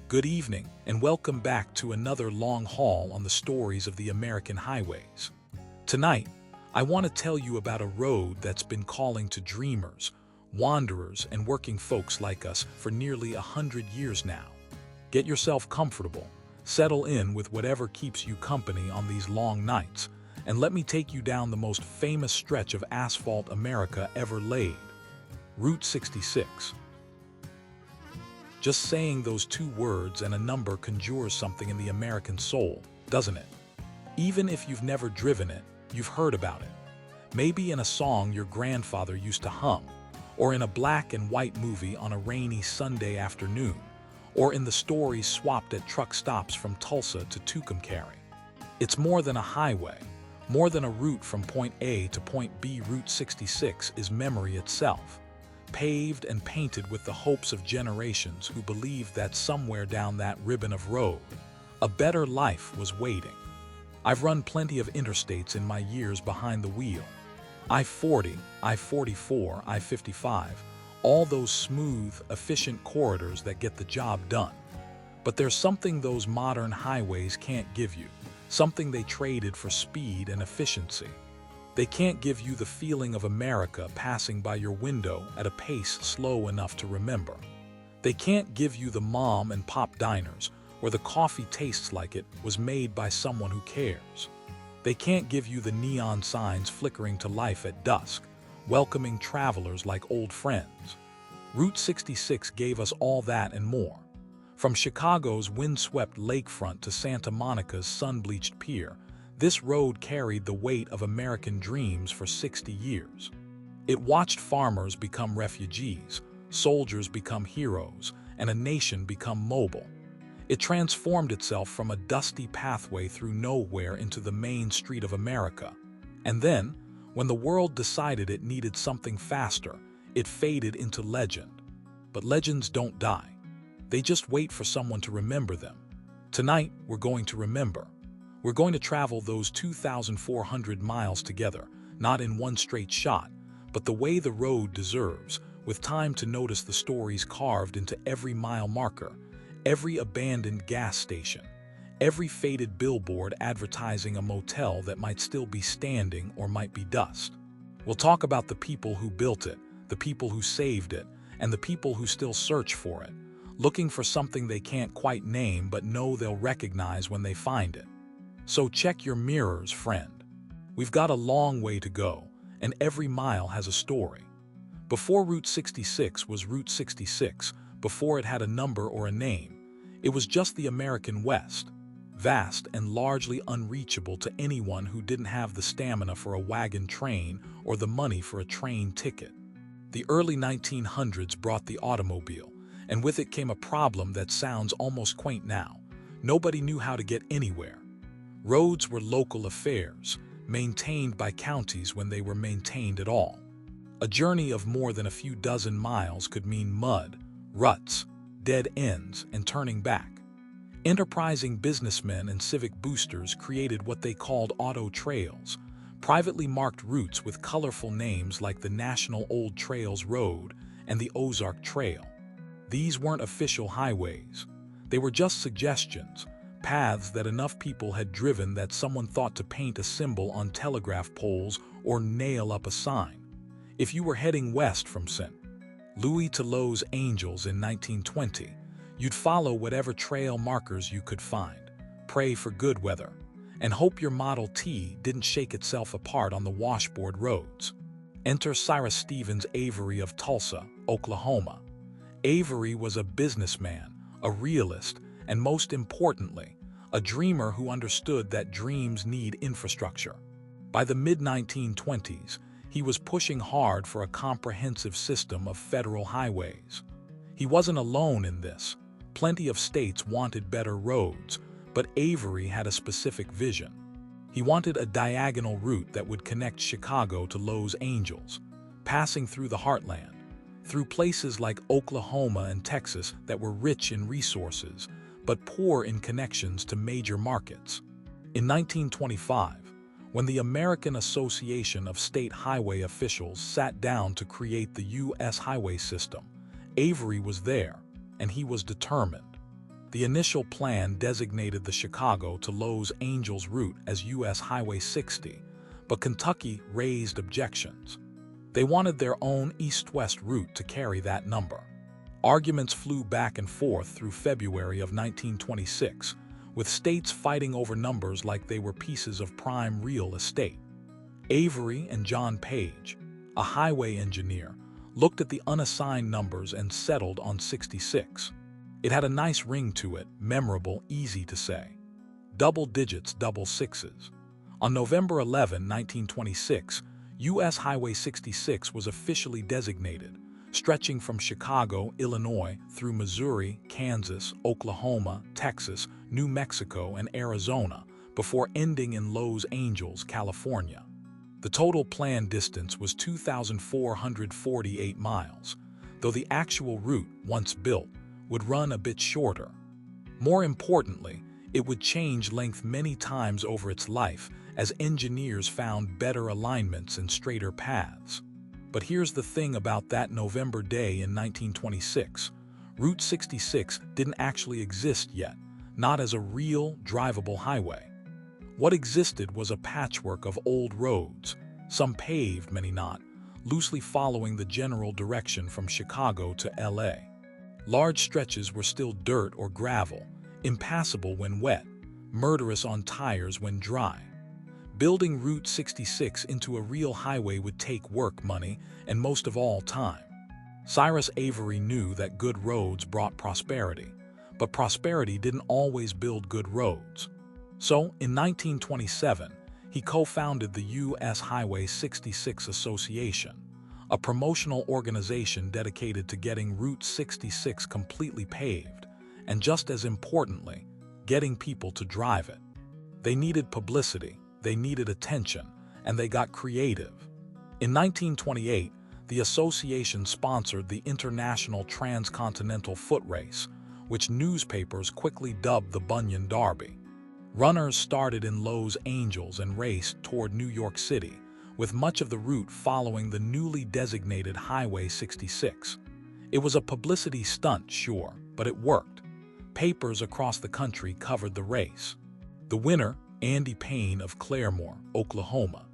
Good evening, and welcome back to another long haul on the stories of the American highways. Tonight, I want to tell you about a road that's been calling to dreamers, wanderers, and working folks like us for nearly 100 years now. Get yourself comfortable, settle in with whatever keeps you company on these long nights, and let me take you down the most famous stretch of asphalt America ever laid, Route 66. Just saying those two words and a number conjures something in the American soul, doesn't it? Even if you've never driven it, you've heard about it. Maybe in a song your grandfather used to hum, or in a black and white movie on a rainy Sunday afternoon, or in the stories swapped at truck stops from Tulsa to Tucumcari. It's more than a highway, more than a route from point A to point B. Route 66 is memory itself, paved and painted with the hopes of generations who believed that somewhere down that ribbon of road, a better life was waiting. I've run plenty of interstates in my years behind the wheel. I-40, I-44, I-55, all those smooth, efficient corridors that get the job done. But there's something those modern highways can't give you, something they traded for speed and efficiency. They can't give you the feeling of America passing by your window at a pace slow enough to remember. They can't give you the mom and pop diners where the coffee tastes like it was made by someone who cares. They can't give you the neon signs flickering to life at dusk, welcoming travelers like old friends. Route 66 gave us all that and more. From Chicago's windswept lakefront to Santa Monica's sun-bleached pier, this road carried the weight of American dreams for 60 years. It watched farmers become refugees, soldiers become heroes, and a nation become mobile. It transformed itself from a dusty pathway through nowhere into the main street of America. And then, when the world decided it needed something faster, it faded into legend. But legends don't die. They just wait for someone to remember them. Tonight, we're going to remember. We're going to travel those 2,400 miles together, not in one straight shot, but the way the road deserves, with time to notice the stories carved into every mile marker, every abandoned gas station, every faded billboard advertising a motel that might still be standing or might be dust. We'll talk about the people who built it, the people who saved it, and the people who still search for it, looking for something they can't quite name but know they'll recognize when they find it. So check your mirrors, friend. We've got a long way to go, and every mile has a story. Before Route 66 was Route 66, before it had a number or a name, it was just the American West, vast and largely unreachable to anyone who didn't have the stamina for a wagon train or the money for a train ticket. The early 1900s brought the automobile, and with it came a problem that sounds almost quaint now. Nobody knew how to get anywhere. Roads were local affairs, maintained by counties when they were maintained at all. A journey of more than a few dozen miles could mean mud, ruts, dead ends, and turning back. Enterprising businessmen and civic boosters created what they called auto trails, privately marked routes with colorful names like the National Old Trails Road and the Ozark Trail. These weren't official highways. They were just suggestions, paths that enough people had driven that someone thought to paint a symbol on telegraph poles or nail up a sign. If you were heading west from St. Louis to Los Angeles in 1920, you'd follow whatever trail markers you could find, pray for good weather, and hope your Model T didn't shake itself apart on the washboard roads. Enter Cyrus Stevens Avery of Tulsa, Oklahoma. Avery was a businessman, a realist, and most importantly, a dreamer who understood that dreams need infrastructure. By the mid-1920s, he was pushing hard for a comprehensive system of federal highways. He wasn't alone in this. Plenty of states wanted better roads, but Avery had a specific vision. He wanted a diagonal route that would connect Chicago to Los Angeles, passing through the heartland, through places like Oklahoma and Texas that were rich in resources, but poor in connections to major markets. In 1925, when the American Association of State Highway Officials sat down to create the U.S. highway system, Avery was there, and he was determined. The initial plan designated the Chicago to Los Angeles route as U.S. Highway 60, but Kentucky raised objections. They wanted their own east-west route to carry that number. Arguments flew back and forth through February of 1926, with states fighting over numbers like they were pieces of prime real estate. Avery and John Page, a highway engineer, looked at the unassigned numbers and settled on 66. It had a nice ring to it, memorable, easy to say. Double digits, double sixes. On November 11, 1926, U.S. Highway 66 was officially designated, stretching from Chicago, Illinois, through Missouri, Kansas, Oklahoma, Texas, New Mexico, and Arizona, before ending in Los Angeles, California. The total planned distance was 2,448 miles, though the actual route, once built, would run a bit shorter. More importantly, it would change length many times over its life as engineers found better alignments and straighter paths. But here's the thing about that November day in 1926. Route 66 didn't actually exist yet, not as a real, drivable highway. What existed was a patchwork of old roads, some paved, many not, loosely following the general direction from Chicago to LA. Large stretches were still dirt or gravel, impassable when wet, murderous on tires when dry. Building Route 66 into a real highway would take work, money, and most of all, time. Cyrus Avery knew that good roads brought prosperity, but prosperity didn't always build good roads. So, in 1927, he co-founded the U.S. Highway 66 Association, a promotional organization dedicated to getting Route 66 completely paved, and just as importantly, getting people to drive it. They needed publicity, they needed attention, and they got creative. In 1928, the association sponsored the International Transcontinental Foot Race, which newspapers quickly dubbed the Bunyan Derby. Runners started in Los Angeles and raced toward New York City, with much of the route following the newly designated Highway 66. It was a publicity stunt, sure, but it worked. Papers across the country covered the race. The winner, Andy Payne of Claremore, Oklahoma,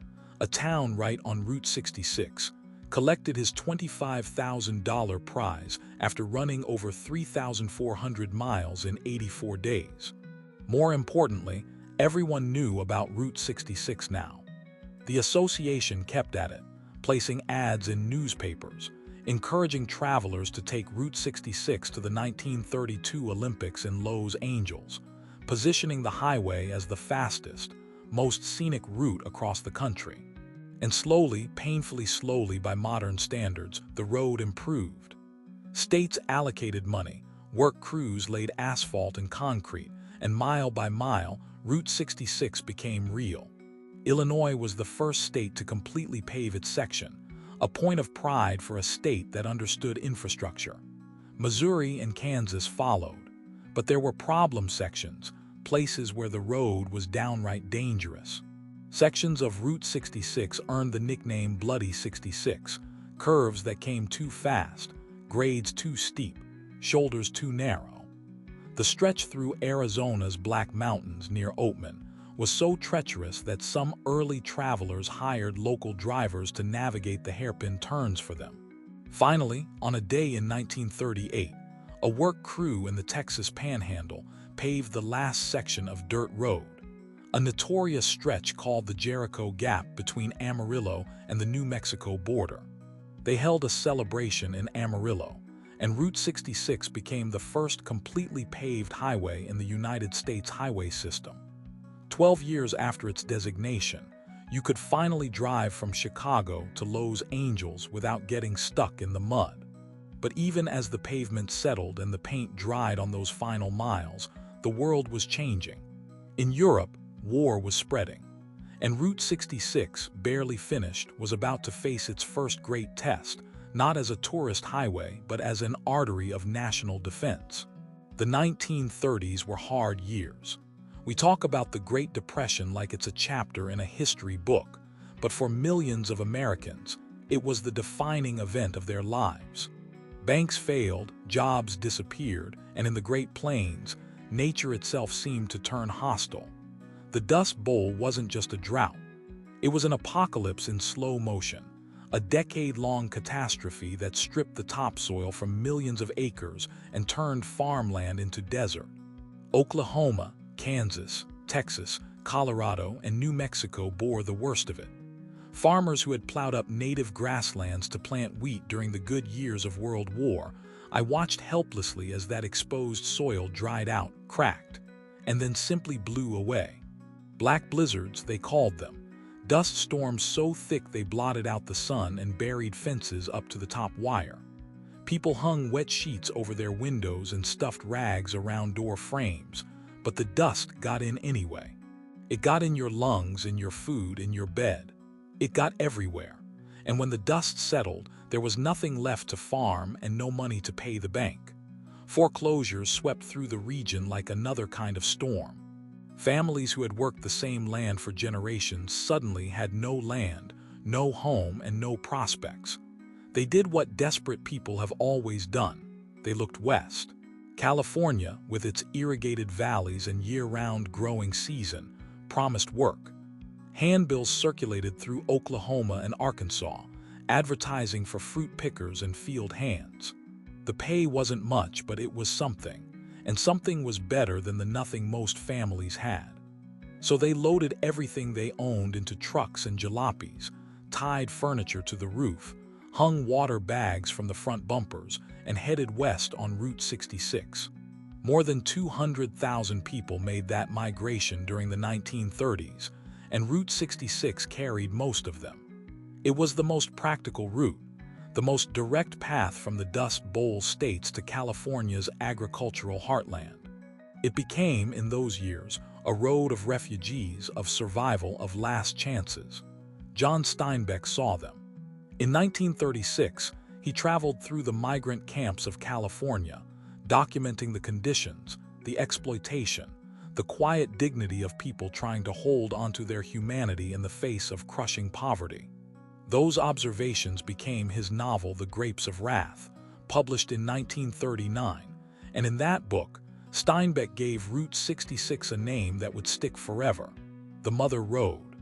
a town right on Route 66, collected his $25,000 prize after running over 3,400 miles in 84 days. More importantly, everyone knew about Route 66 now. The association kept at it, placing ads in newspapers, encouraging travelers to take Route 66 to the 1932 Olympics in Los Angeles, positioning the highway as the fastest, most scenic route across the country. And slowly, painfully slowly by modern standards, the road improved. States allocated money, work crews laid asphalt and concrete, and mile by mile, Route 66 became real. Illinois was the first state to completely pave its section, a point of pride for a state that understood infrastructure. Missouri and Kansas followed, but there were problem sections, places where the road was downright dangerous. Sections of Route 66 earned the nickname Bloody 66, curves that came too fast, grades too steep, shoulders too narrow. The stretch through Arizona's Black Mountains near Oatman was so treacherous that some early travelers hired local drivers to navigate the hairpin turns for them. Finally, on a day in 1938, a work crew in the Texas Panhandle paved the last section of dirt road, a notorious stretch called the Jericho Gap between Amarillo and the New Mexico border. They held a celebration in Amarillo, and Route 66 became the first completely paved highway in the United States highway system. 12 years after its designation, you could finally drive from Chicago to Los Angeles without getting stuck in the mud. But even as the pavement settled and the paint dried on those final miles, the world was changing. In Europe, war was spreading, and Route 66, barely finished, was about to face its first great test, not as a tourist highway, but as an artery of national defense. The 1930s were hard years. We talk about the Great Depression like it's a chapter in a history book, but for millions of Americans, it was the defining event of their lives. Banks failed, jobs disappeared, and in the Great Plains, nature itself seemed to turn hostile. The Dust Bowl wasn't just a drought. It was an apocalypse in slow motion, a decade-long catastrophe that stripped the topsoil from millions of acres and turned farmland into desert. Oklahoma, Kansas, Texas, Colorado, and New Mexico bore the worst of it. Farmers who had plowed up native grasslands to plant wheat during the good years of World War, I watched helplessly as that exposed soil dried out, cracked, and then simply blew away. Black blizzards, they called them. Dust storms so thick they blotted out the sun and buried fences up to the top wire. People hung wet sheets over their windows and stuffed rags around door frames, but the dust got in anyway. It got in your lungs, in your food, in your bed. It got everywhere. And when the dust settled, there was nothing left to farm and no money to pay the bank. Foreclosures swept through the region like another kind of storm. Families who had worked the same land for generations suddenly had no land, no home, and no prospects. They did what desperate people have always done. They looked west. California, with its irrigated valleys and year-round growing season, promised work. Handbills circulated through Oklahoma and Arkansas, advertising for fruit pickers and field hands. The pay wasn't much, but it was something, and something was better than the nothing most families had. So they loaded everything they owned into trucks and jalopies, tied furniture to the roof, hung water bags from the front bumpers, and headed west on Route 66. More than 200,000 people made that migration during the 1930s, and Route 66 carried most of them. It was the most practical route, the most direct path from the Dust Bowl states to California's agricultural heartland. It became, in those years, a road of refugees, of survival, of last chances. John Steinbeck saw them. In 1936, he traveled through the migrant camps of California, documenting the conditions, the exploitation, the quiet dignity of people trying to hold onto their humanity in the face of crushing poverty. Those observations became his novel The Grapes of Wrath, published in 1939, and in that book, Steinbeck gave Route 66 a name that would stick forever: the Mother Road.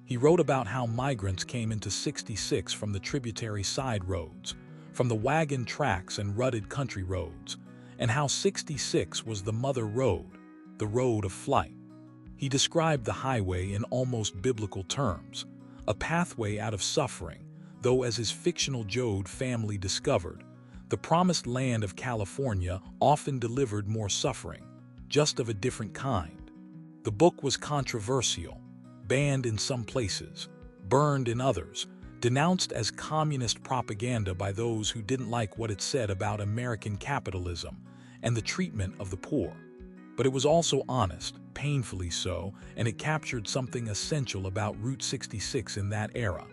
He wrote about how migrants came into 66 from the tributary side roads, from the wagon tracks and rutted country roads, and how 66 was the Mother Road, the road of flight. He described the highway in almost biblical terms, a pathway out of suffering, though as his fictional Joad family discovered, the promised land of California often delivered more suffering, just of a different kind. The book was controversial, banned in some places, burned in others, denounced as communist propaganda by those who didn't like what it said about American capitalism and the treatment of the poor. But it was also honest, painfully so, and it captured something essential about Route 66 in that era.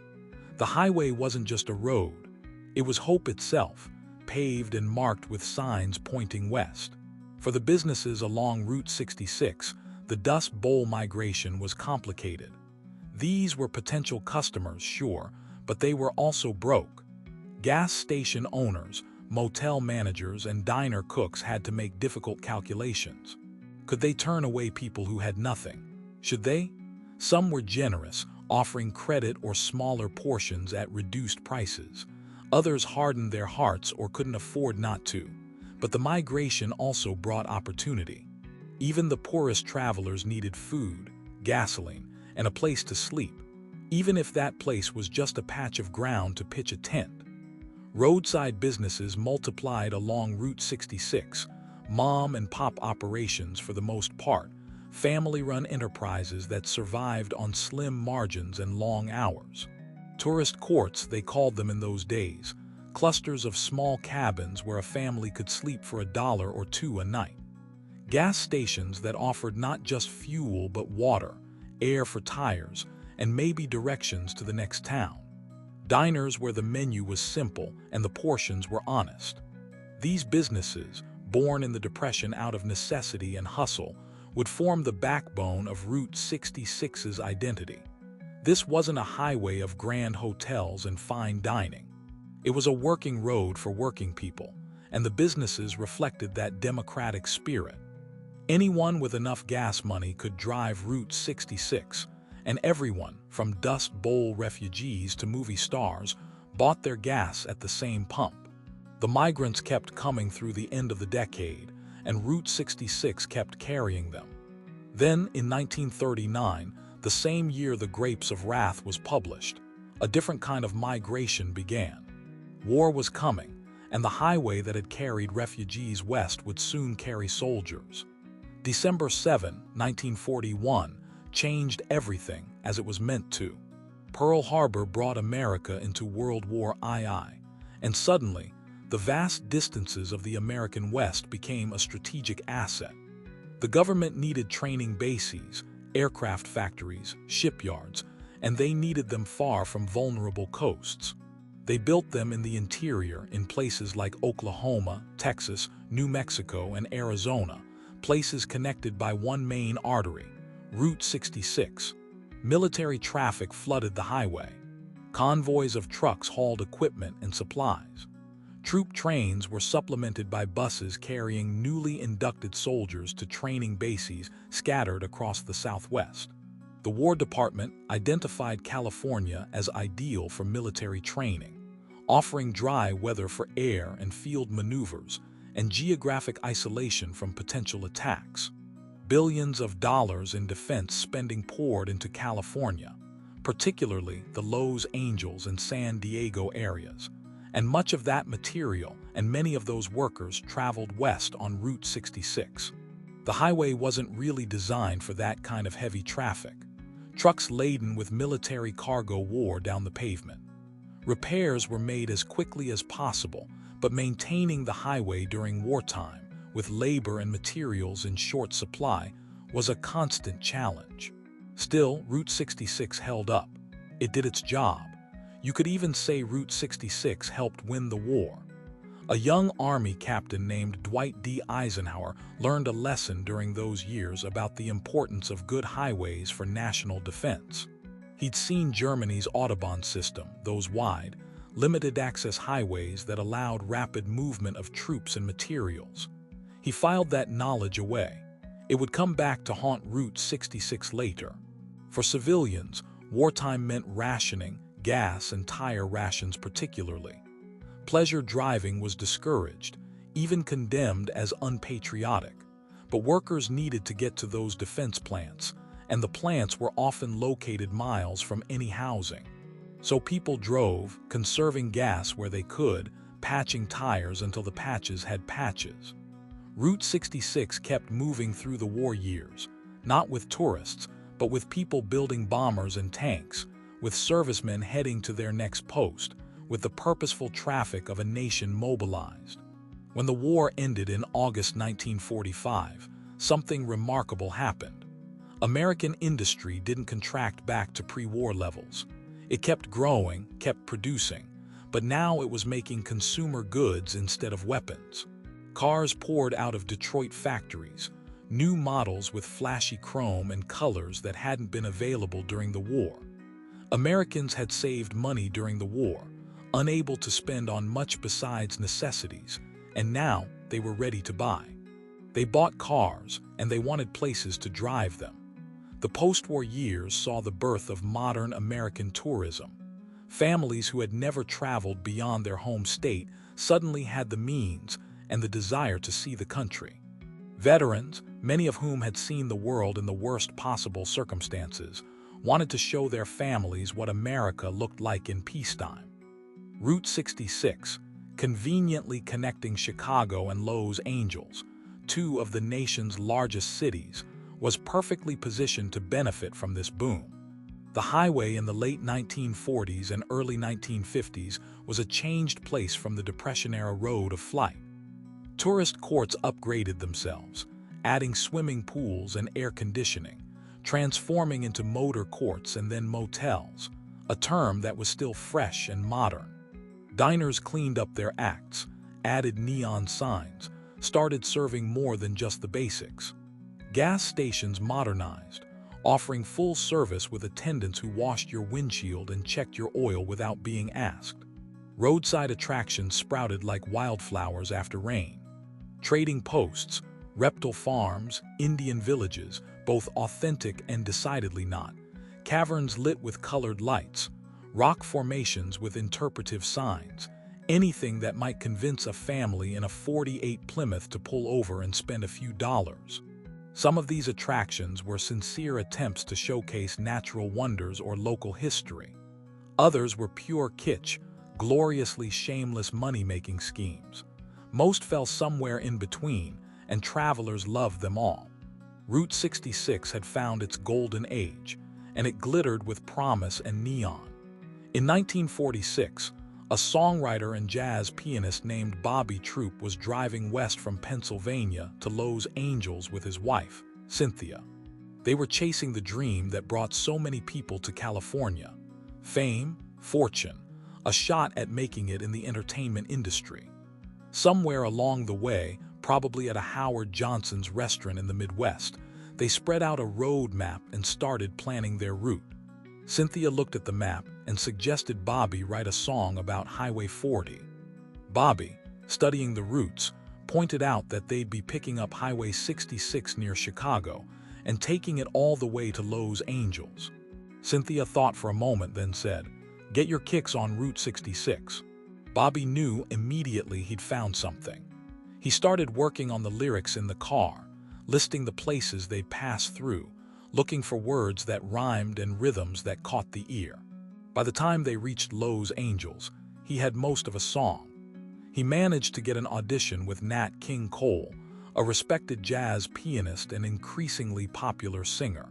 The highway wasn't just a road. It was hope itself, paved and marked with signs pointing west. For the businesses along Route 66, the Dust Bowl migration was complicated. These were potential customers, sure, but they were also broke. Gas station owners, motel managers, and diner cooks had to make difficult calculations. Could they turn away people who had nothing? Should they? Some were generous, offering credit or smaller portions at reduced prices. Others hardened their hearts or couldn't afford not to. But the migration also brought opportunity. Even the poorest travelers needed food, gasoline, and a place to sleep, even if that place was just a patch of ground to pitch a tent. Roadside businesses multiplied along Route 66, mom and pop operations for the most part, family-run enterprises that survived on slim margins and long hours. Tourist courts, they called them in those days, clusters of small cabins where a family could sleep for $1 or $2 a night. Gas stations that offered not just fuel but water, air for tires, and maybe directions to the next town. Diners where the menu was simple and the portions were honest. These businesses, born in the Depression out of necessity and hustle, would form the backbone of Route 66's identity. This wasn't a highway of grand hotels and fine dining. It was a working road for working people, and the businesses reflected that democratic spirit. Anyone with enough gas money could drive Route 66, and everyone, from Dust Bowl refugees to movie stars, bought their gas at the same pump. The migrants kept coming through the end of the decade, and Route 66 kept carrying them. Then, in 1939, the same year The Grapes of Wrath was published, a different kind of migration began. War was coming, and the highway that had carried refugees west would soon carry soldiers. December 7, 1941, changed everything as it was meant to. Pearl Harbor brought America into World War II, and suddenly, the vast distances of the American West became a strategic asset. The government needed training bases, aircraft factories, shipyards, and they needed them far from vulnerable coasts. They built them in the interior in places like Oklahoma, Texas, New Mexico, and Arizona, places connected by one main artery, Route 66. Military traffic flooded the highway. Convoys of trucks hauled equipment and supplies. Troop trains were supplemented by buses carrying newly inducted soldiers to training bases scattered across the Southwest. The War Department identified California as ideal for military training, offering dry weather for air and field maneuvers and geographic isolation from potential attacks. Billions of dollars in defense spending poured into California, particularly the Los Angeles and San Diego areas. And much of that material and many of those workers traveled west on Route 66. The highway wasn't really designed for that kind of heavy traffic. Trucks laden with military cargo wore down the pavement. Repairs were made as quickly as possible, but maintaining the highway during wartime, with labor and materials in short supply, was a constant challenge. Still, Route 66 held up. It did its job. You could even say Route 66 helped win the war. A young Army captain named Dwight D. Eisenhower learned a lesson during those years about the importance of good highways for national defense. He'd seen Germany's Autobahn system, those wide, limited-access highways that allowed rapid movement of troops and materials. He filed that knowledge away. It would come back to haunt Route 66 later. For civilians, wartime meant rationing, gas and tire rations particularly. Pleasure driving was discouraged, even condemned as unpatriotic. But workers needed to get to those defense plants, and the plants were often located miles from any housing. So people drove, conserving gas where they could, patching tires until the patches had patches. Route 66 kept moving through the war years, not with tourists, but with people building bombers and tanks, with servicemen heading to their next post, with the purposeful traffic of a nation mobilized. When the war ended in August 1945, something remarkable happened. American industry didn't contract back to pre-war levels. It kept growing, kept producing, but now it was making consumer goods instead of weapons. Cars poured out of Detroit factories, new models with flashy chrome and colors that hadn't been available during the war. Americans had saved money during the war, unable to spend on much besides necessities, and now they were ready to buy. They bought cars, and they wanted places to drive them. The post-war years saw the birth of modern American tourism. Families who had never traveled beyond their home state suddenly had the means and the desire to see the country. Veterans, many of whom had seen the world in the worst possible circumstances, wanted to show their families what America looked like in peacetime. Route 66, conveniently connecting Chicago and Los Angeles, two of the nation's largest cities, was perfectly positioned to benefit from this boom. The highway in the late 1940s and early 1950s was a changed place from the Depression-era road of flight. Tourist courts upgraded themselves, adding swimming pools and air conditioning, transforming into motor courts and then motels, a term that was still fresh and modern. Diners cleaned up their acts, added neon signs, started serving more than just the basics. Gas stations modernized, offering full service with attendants who washed your windshield and checked your oil without being asked. Roadside attractions sprouted like wildflowers after rain. Trading posts, reptile farms, Indian villages, both authentic and decidedly not, caverns lit with colored lights, rock formations with interpretive signs, anything that might convince a family in a '48 Plymouth to pull over and spend a few dollars. Some of these attractions were sincere attempts to showcase natural wonders or local history. Others were pure kitsch, gloriously shameless money-making schemes. Most fell somewhere in between, and travelers loved them all. Route 66 had found its golden age, and it glittered with promise and neon. In 1946, a songwriter and jazz pianist named Bobby Troup was driving west from Pennsylvania to Los Angeles with his wife, Cynthia. They were chasing the dream that brought so many people to California: fame, fortune, a shot at making it in the entertainment industry. Somewhere along the way, probably at a Howard Johnson's restaurant in the Midwest, they spread out a road map and started planning their route. Cynthia looked at the map and suggested Bobby write a song about Highway 40. Bobby, studying the routes, pointed out that they'd be picking up Highway 66 near Chicago and taking it all the way to Los Angeles. Cynthia thought for a moment, then said, "Get your kicks on Route 66. Bobby knew immediately he'd found something. He started working on the lyrics in the car, listing the places they'd pass through, looking for words that rhymed and rhythms that caught the ear. By the time they reached Los Angeles, he had most of a song. He managed to get an audition with Nat King Cole, a respected jazz pianist and increasingly popular singer.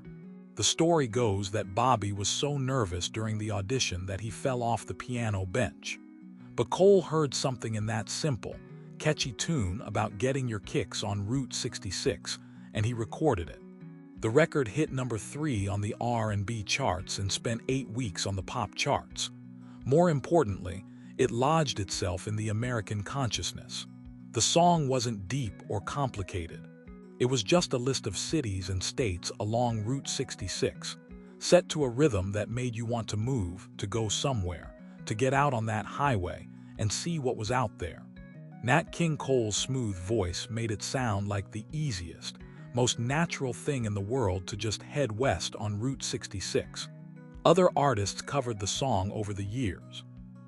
The story goes that Bobby was so nervous during the audition that he fell off the piano bench. But Cole heard something in that simple, catchy tune about getting your kicks on Route 66, and he recorded it. The record hit number 3 on the R&B charts and spent 8 weeks on the pop charts. More importantly, it lodged itself in the American consciousness. The song wasn't deep or complicated. It was just a list of cities and states along Route 66, set to a rhythm that made you want to move, to go somewhere, to get out on that highway and see what was out there. Nat King Cole's smooth voice made it sound like the easiest, most natural thing in the world to just head west on Route 66. Other artists covered the song over the years.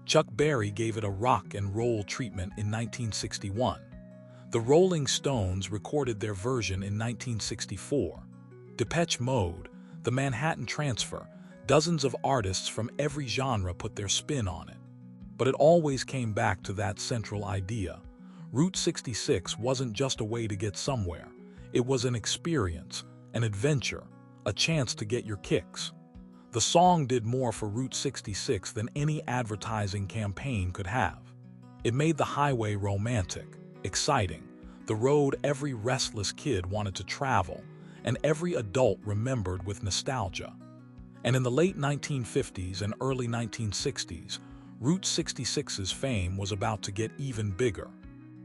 Chuck Berry gave it a rock and roll treatment in 1961. The Rolling Stones recorded their version in 1964. Depeche Mode, the Manhattan Transfer, dozens of artists from every genre put their spin on it. But it always came back to that central idea. Route 66 wasn't just a way to get somewhere. It was an experience, an adventure, a chance to get your kicks. The song did more for Route 66 than any advertising campaign could have. It made the highway romantic, exciting, the road every restless kid wanted to travel, and every adult remembered with nostalgia. And in the late 1950s and early 1960s, Route 66's fame was about to get even bigger.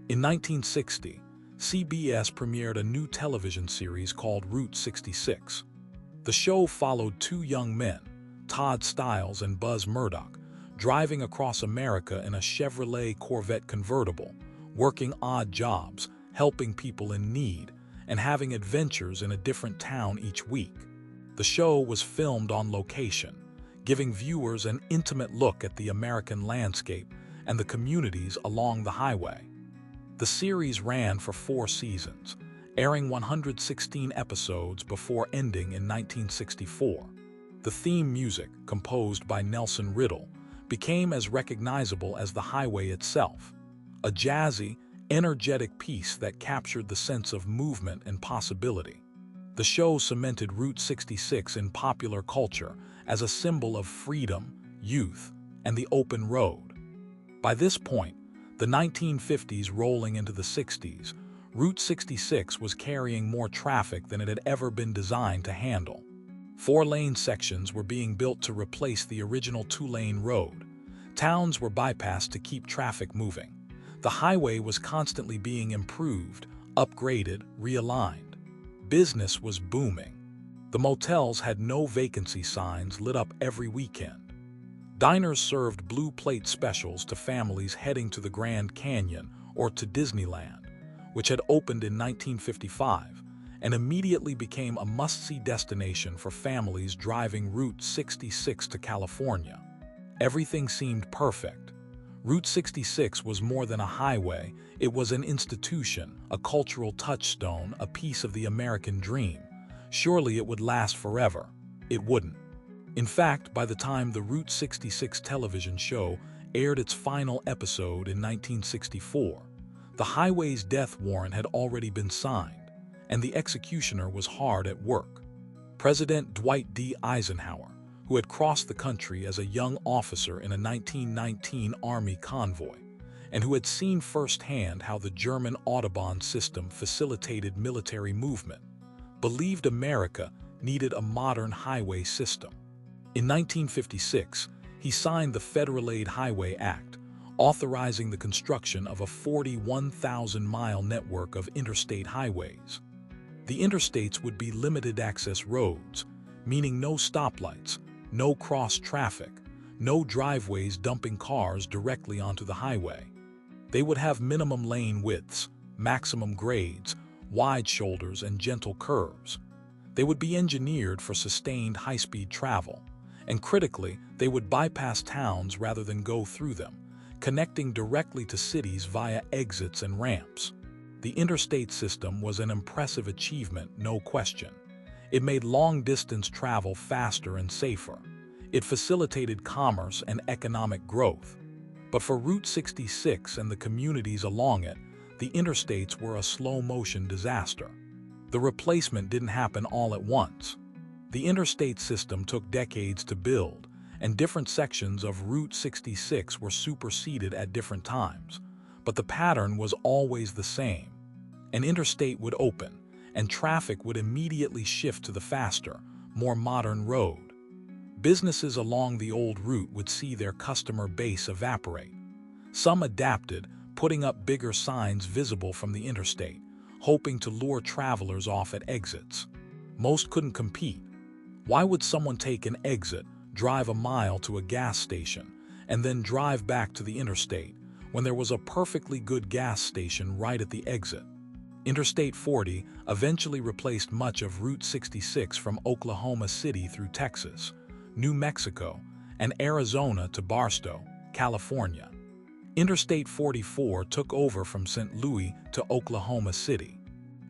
In 1960, CBS premiered a new television series called Route 66. The show followed 2 young men, Todd Stiles and Buzz Murdoch, driving across America in a Chevrolet Corvette convertible, working odd jobs, helping people in need, and having adventures in a different town each week. The show was filmed on location, giving viewers an intimate look at the American landscape and the communities along the highway. The series ran for 4 seasons, airing 116 episodes before ending in 1964. The theme music, composed by Nelson Riddle, became as recognizable as the highway itself, a jazzy, energetic piece that captured the sense of movement and possibility. The show cemented Route 66 in popular culture as a symbol of freedom, youth, and the open road. By this point, the 1950s rolling into the 60s, Route 66 was carrying more traffic than it had ever been designed to handle. 4-lane sections were being built to replace the original 2-lane road. Towns were bypassed to keep traffic moving. The highway was constantly being improved, upgraded, realigned. Business was booming. The motels had no vacancy signs lit up every weekend. Diners served blue plate specials to families heading to the Grand Canyon or to Disneyland, which had opened in 1955 and immediately became a must-see destination for families driving Route 66 to California. Everything seemed perfect. Route 66 was more than a highway, it was an institution, a cultural touchstone, a piece of the American dream. Surely it would last forever. It wouldn't. In fact, by the time the Route 66 television show aired its final episode in 1964, the highway's death warrant had already been signed, and the executioner was hard at work. President Dwight D. Eisenhower, who had crossed the country as a young officer in a 1919 Army convoy, and who had seen firsthand how the German Autobahn system facilitated military movement, believed America needed a modern highway system. In 1956, he signed the Federal Aid Highway Act, authorizing the construction of a 41,000-mile network of interstate highways. The interstates would be limited-access roads, meaning no stoplights, no cross-traffic, no driveways dumping cars directly onto the highway. They would have minimum lane widths, maximum grades, wide shoulders, and gentle curves. They would be engineered for sustained high-speed travel, and critically, they would bypass towns rather than go through them, connecting directly to cities via exits and ramps. The interstate system was an impressive achievement, no question. It made long-distance travel faster and safer. It facilitated commerce and economic growth. But for Route 66 and the communities along it, the interstates were a slow-motion disaster. The replacement didn't happen all at once. The interstate system took decades to build, and different sections of Route 66 were superseded at different times. But the pattern was always the same. An interstate would open, and traffic would immediately shift to the faster, more modern road. Businesses along the old route would see their customer base evaporate. Some adapted, putting up bigger signs visible from the interstate, hoping to lure travelers off at exits. Most couldn't compete. Why would someone take an exit, drive a mile to a gas station, and then drive back to the interstate when there was a perfectly good gas station right at the exit? Interstate 40 eventually replaced much of Route 66 from Oklahoma City through Texas, New Mexico, and Arizona to Barstow, California. Interstate 44 took over from St. Louis to Oklahoma City.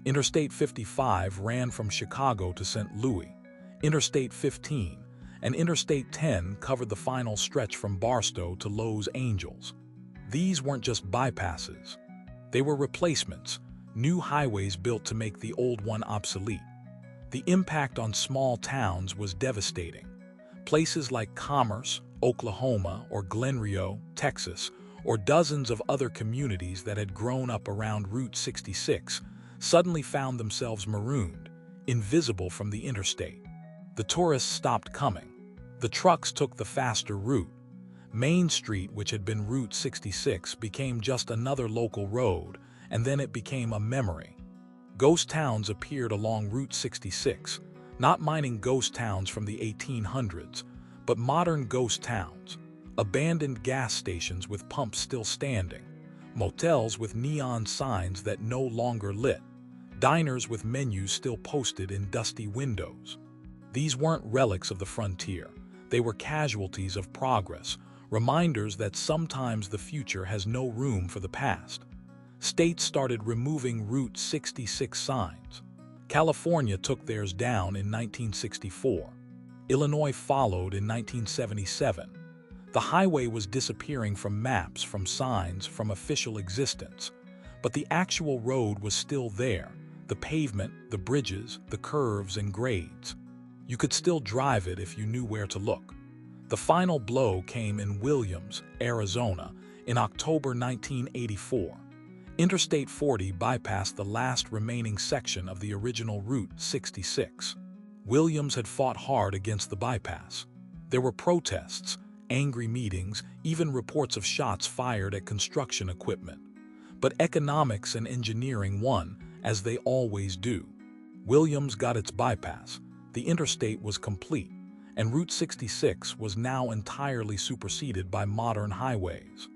Interstate 55 ran from Chicago to St. Louis. Interstate 15 and Interstate 10 covered the final stretch from Barstow to Los Angeles. These weren't just bypasses. They were replacements, new highways built to make the old one obsolete. The impact on small towns was devastating. Places like Commerce, Oklahoma, or Glen Rio, Texas, or dozens of other communities that had grown up around Route 66 suddenly found themselves marooned, invisible from the interstate. The tourists stopped coming. The trucks took the faster route. Main Street, which had been Route 66, became just another local road, and then it became a memory. Ghost towns appeared along Route 66, not mining ghost towns from the 1800s, but modern ghost towns, abandoned gas stations with pumps still standing, motels with neon signs that no longer lit, diners with menus still posted in dusty windows. These weren't relics of the frontier. They were casualties of progress, reminders that sometimes the future has no room for the past. States started removing Route 66 signs. California took theirs down in 1964. Illinois followed in 1977. The highway was disappearing from maps, from signs, from official existence. But the actual road was still there, the pavement, the bridges, the curves and grades. You could still drive it if you knew where to look. The final blow came in Williams, Arizona, in October 1984. Interstate 40 bypassed the last remaining section of the original Route 66. Williams had fought hard against the bypass. There were protests, angry meetings, even reports of shots fired at construction equipment. But economics and engineering won, as they always do. Williams got its bypass. The interstate was complete, and Route 66 was now entirely superseded by modern highways.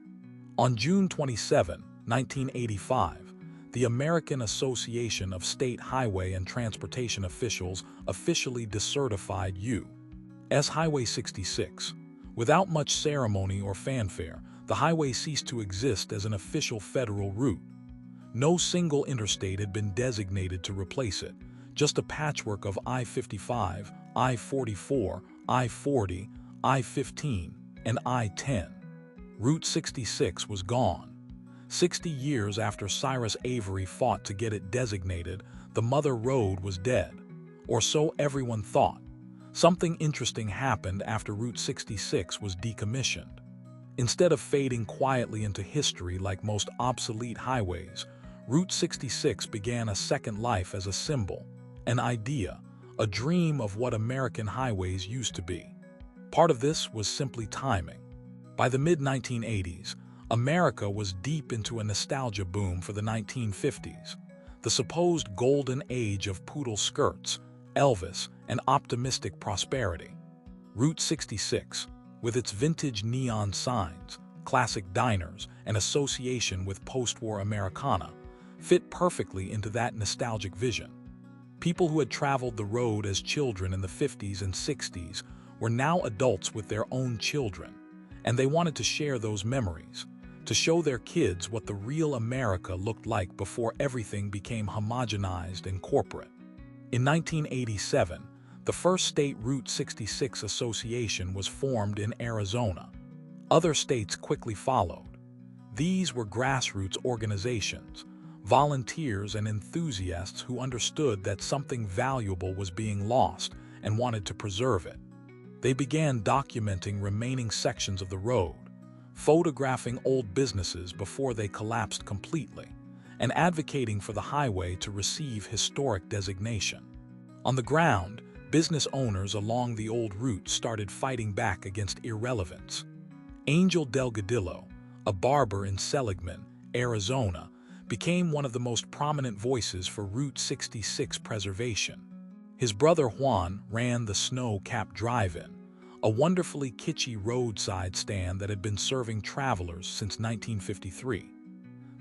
On June 27, 1985, the American Association of State Highway and Transportation Officials officially decertified U.S. Highway 66. Without much ceremony or fanfare, the highway ceased to exist as an official federal route. No single interstate had been designated to replace it, just a patchwork of I-55, I-44, I-40, I-15, and I-10. Route 66 was gone. 60 years after Cyrus Avery fought to get it designated, the mother road was dead. Or so everyone thought. Something interesting happened after Route 66 was decommissioned. Instead of fading quietly into history like most obsolete highways, Route 66 began a second life as a symbol, an idea, a dream of what American highways used to be. Part of this was simply timing. By the mid-1980s, America was deep into a nostalgia boom for the 1950s, the supposed golden age of poodle skirts, Elvis, and optimistic prosperity. Route 66, with its vintage neon signs, classic diners, and association with post-war Americana, fit perfectly into that nostalgic vision. People who had traveled the road as children in the 50s and 60s were now adults with their own children, and they wanted to share those memories, to show their kids what the real America looked like before everything became homogenized and corporate. In 1987, the first state Route 66 association was formed in Arizona. Other states quickly followed. These were grassroots organizations, volunteers and enthusiasts who understood that something valuable was being lost and wanted to preserve it. They began documenting remaining sections of the road, photographing old businesses before they collapsed completely, and advocating for the highway to receive historic designation. On the ground, business owners along the old route started fighting back against irrelevance. Angel Delgadillo, a barber in Seligman, Arizona, became one of the most prominent voices for Route 66 preservation. His brother Juan ran the Snow-Capped Drive-In, a wonderfully kitschy roadside stand that had been serving travelers since 1953.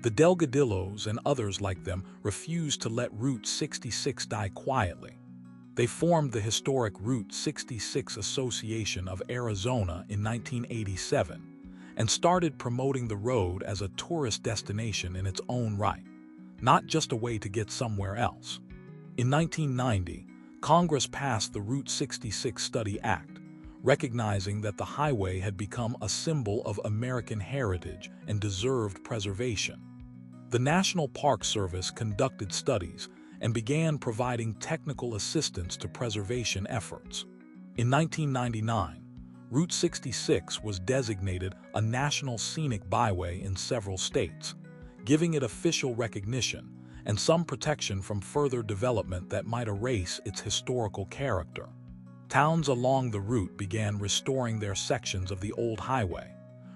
The Delgadillos and others like them refused to let Route 66 die quietly. They formed the historic Route 66 Association of Arizona in 1987 and started promoting the road as a tourist destination in its own right, not just a way to get somewhere else. In 1990, Congress passed the Route 66 Study Act, recognizing that the highway had become a symbol of American heritage and deserved preservation. The National Park Service conducted studies and began providing technical assistance to preservation efforts. In 1999, Route 66 was designated a National Scenic Byway in several states, giving it official recognition and some protection from further development that might erase its historical character. Towns along the route began restoring their sections of the old highway,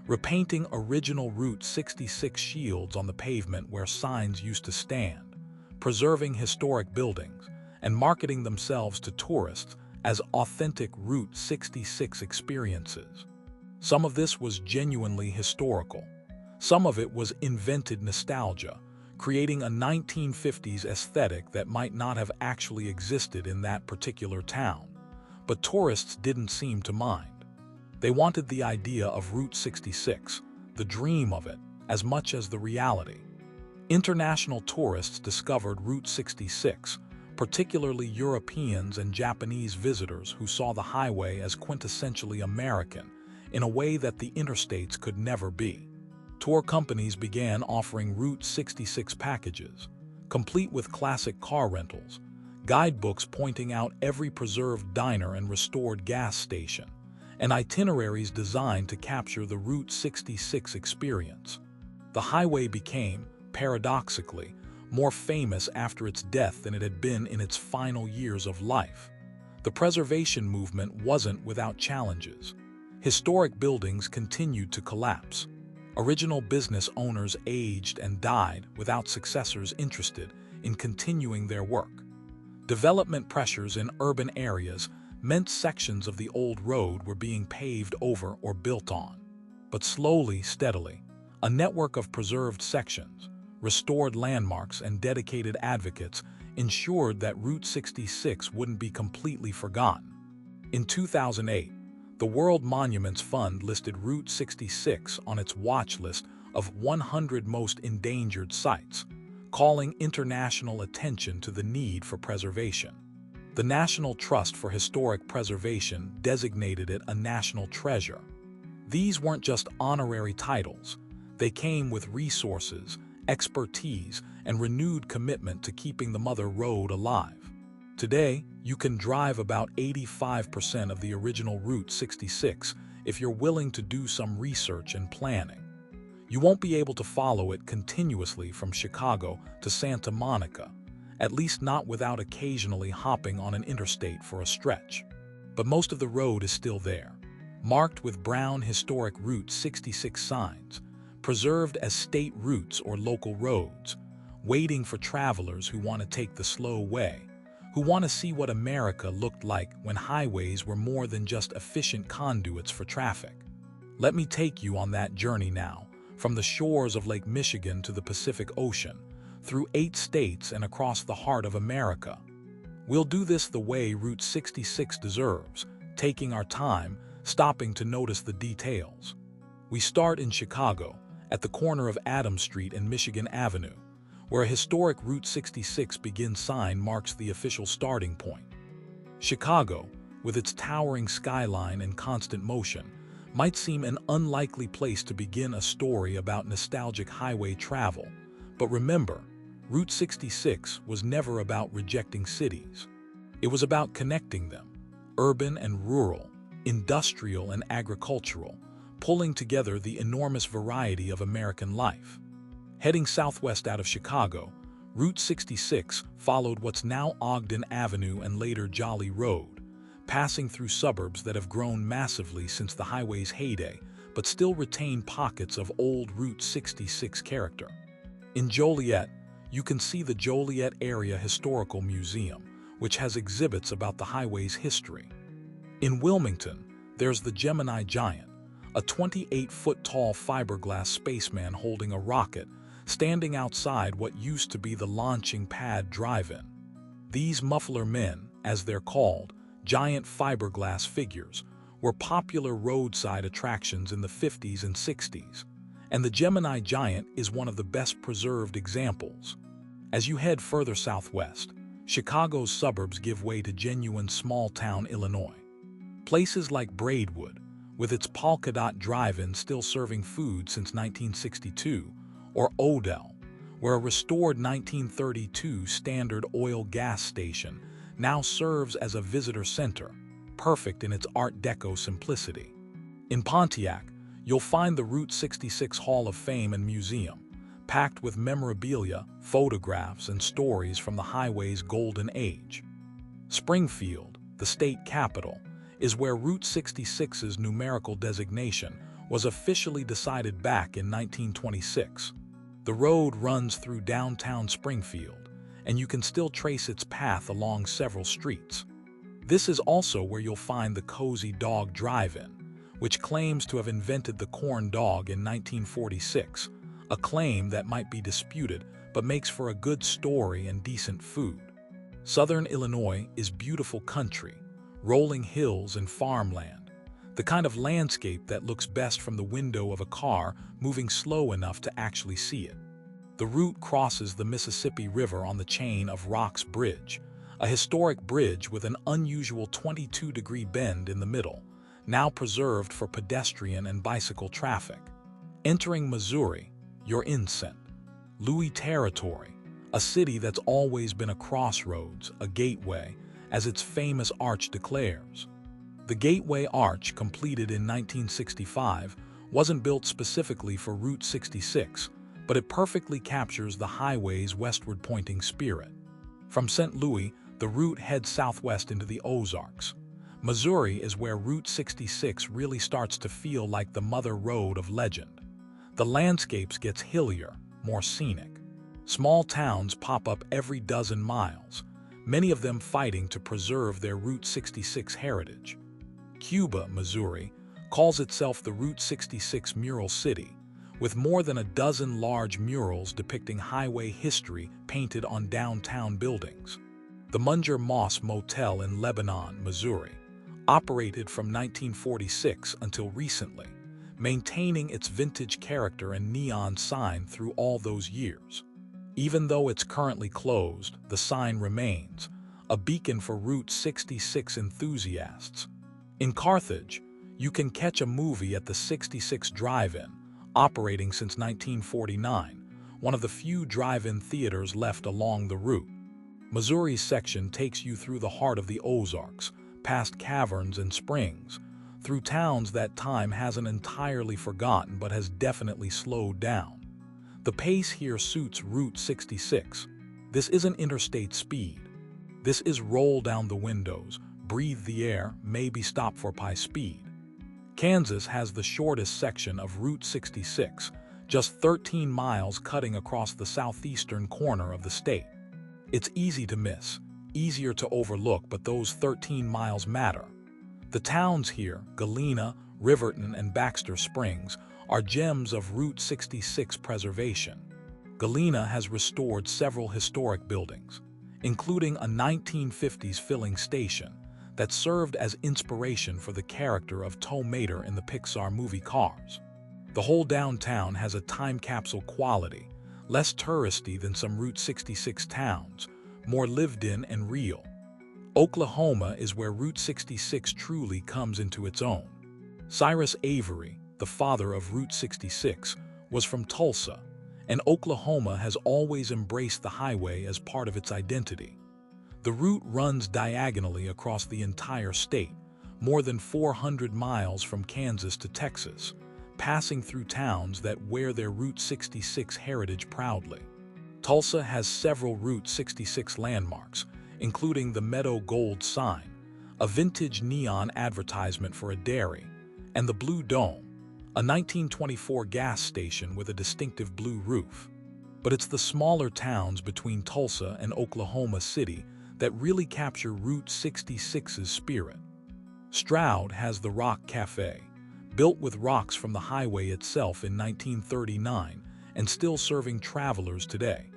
repainting original Route 66 shields on the pavement where signs used to stand, preserving historic buildings, and marketing themselves to tourists as authentic Route 66 experiences. Some of this was genuinely historical. Some of it was invented nostalgia, creating a 1950s aesthetic that might not have actually existed in that particular town. But tourists didn't seem to mind. They wanted the idea of Route 66, the dream of it, as much as the reality. International tourists discovered Route 66, particularly Europeans and Japanese visitors who saw the highway as quintessentially American in a way that the interstates could never be. Tour companies began offering Route 66 packages, complete with classic car rentals, guidebooks pointing out every preserved diner and restored gas station, and itineraries designed to capture the Route 66 experience. The highway became, paradoxically, more famous after its death than it had been in its final years of life. The preservation movement wasn't without challenges. Historic buildings continued to collapse. Original business owners aged and died without successors interested in continuing their work. Development pressures in urban areas meant sections of the old road were being paved over or built on. But slowly, steadily, a network of preserved sections, restored landmarks, and dedicated advocates ensured that Route 66 wouldn't be completely forgotten. In 2008, the World Monuments Fund listed Route 66 on its watch list of 100 most endangered sites, calling international attention to the need for preservation. The National Trust for Historic Preservation designated it a national treasure. These weren't just honorary titles. They came with resources, expertise, and renewed commitment to keeping the Mother Road alive. Today, you can drive about 85% of the original Route 66 if you're willing to do some research and planning. You won't be able to follow it continuously from Chicago to Santa Monica, at least not without occasionally hopping on an interstate for a stretch. But most of the road is still there, marked with brown historic Route 66 signs, preserved as state routes or local roads, waiting for travelers who want to take the slow way, who want to see what America looked like when highways were more than just efficient conduits for traffic. Let me take you on that journey now, from the shores of Lake Michigan to the Pacific Ocean, through 8 states and across the heart of America. We'll do this the way Route 66 deserves, taking our time, stopping to notice the details. We start in Chicago, at the corner of Adams Street and Michigan Avenue, where a historic Route 66 begin sign marks the official starting point. Chicago, with its towering skyline and constant motion, might seem an unlikely place to begin a story about nostalgic highway travel, but remember, Route 66 was never about rejecting cities. It was about connecting them, urban and rural, industrial and agricultural, pulling together the enormous variety of American life. Heading southwest out of Chicago, Route 66 followed what's now Ogden Avenue and later Jolly Road, passing through suburbs that have grown massively since the highway's heyday, but still retain pockets of old Route 66 character. In Joliet, you can see the Joliet Area Historical Museum, which has exhibits about the highway's history. In Wilmington, there's the Gemini Giant, a 28-foot-tall fiberglass spaceman holding a rocket, standing outside what used to be the launching pad drive-in. These muffler men, as they're called, giant fiberglass figures, were popular roadside attractions in the 50s and 60s, and the Gemini Giant is one of the best preserved examples. As you head further southwest, Chicago's suburbs give way to genuine small-town Illinois. Places like Braidwood, with its polka-dot drive-in still serving food since 1962, or Odell, where a restored 1932 Standard Oil gas station now serves as a visitor center, perfect in its Art Deco simplicity. In Pontiac, you'll find the Route 66 Hall of Fame and Museum, packed with memorabilia, photographs, and stories from the highway's golden age. Springfield, the state capital, is where Route 66's numerical designation was officially decided back in 1926. The road runs through downtown Springfield, and you can still trace its path along several streets. This is also where you'll find the Cozy Dog Drive-In, which claims to have invented the corn dog in 1946, a claim that might be disputed but makes for a good story and decent food. Southern Illinois is beautiful country, rolling hills and farmland, the kind of landscape that looks best from the window of a car moving slow enough to actually see it. The route crosses the Mississippi River on the chain of Rocks Bridge, a historic bridge with an unusual 22-degree bend in the middle, now preserved for pedestrian and bicycle traffic. Entering Missouri, you're in St. Louis territory, a city that's always been a crossroads, a gateway, as its famous arch declares. The Gateway Arch, completed in 1965, wasn't built specifically for Route 66, but it perfectly captures the highway's westward-pointing spirit. From St. Louis, the route heads southwest into the Ozarks. Missouri is where Route 66 really starts to feel like the mother road of legend. The landscapes gets hillier, more scenic. Small towns pop up every dozen miles, many of them fighting to preserve their Route 66 heritage. Cuba, Missouri, calls itself the Route 66 Mural City, with more than a dozen large murals depicting highway history painted on downtown buildings. The Munger Moss Motel in Lebanon, Missouri, operated from 1946 until recently, maintaining its vintage character and neon sign through all those years. Even though it's currently closed, the sign remains, a beacon for Route 66 enthusiasts. In Carthage, you can catch a movie at the 66 Drive-In, operating since 1949, one of the few drive-in theaters left along the route. Missouri's section takes you through the heart of the Ozarks, past caverns and springs, through towns that time hasn't entirely forgotten but has definitely slowed down. The pace here suits Route 66. This isn't interstate speed. This is roll down the windows, breathe the air, maybe stop for pie speed. Kansas has the shortest section of Route 66, just 13 miles cutting across the southeastern corner of the state. It's easy to miss, easier to overlook, but those 13 miles matter. The towns here, Galena, Riverton, and Baxter Springs, are gems of Route 66 preservation. Galena has restored several historic buildings, including a 1950s filling station that served as inspiration for the character of Tow Mater in the Pixar movie Cars. The whole downtown has a time capsule quality, less touristy than some Route 66 towns, more lived in and real. Oklahoma is where Route 66 truly comes into its own. Cyrus Avery, the father of Route 66, was from Tulsa, and Oklahoma has always embraced the highway as part of its identity. The route runs diagonally across the entire state, more than 400 miles from Kansas to Texas, passing through towns that wear their Route 66 heritage proudly. Tulsa has several Route 66 landmarks, including the Meadow Gold sign, a vintage neon advertisement for a dairy, and the Blue Dome, a 1924 gas station with a distinctive blue roof. But it's the smaller towns between Tulsa and Oklahoma City that really capture Route 66's spirit. Stroud has the Rock Cafe, built with rocks from the highway itself in 1939 and still serving travelers today.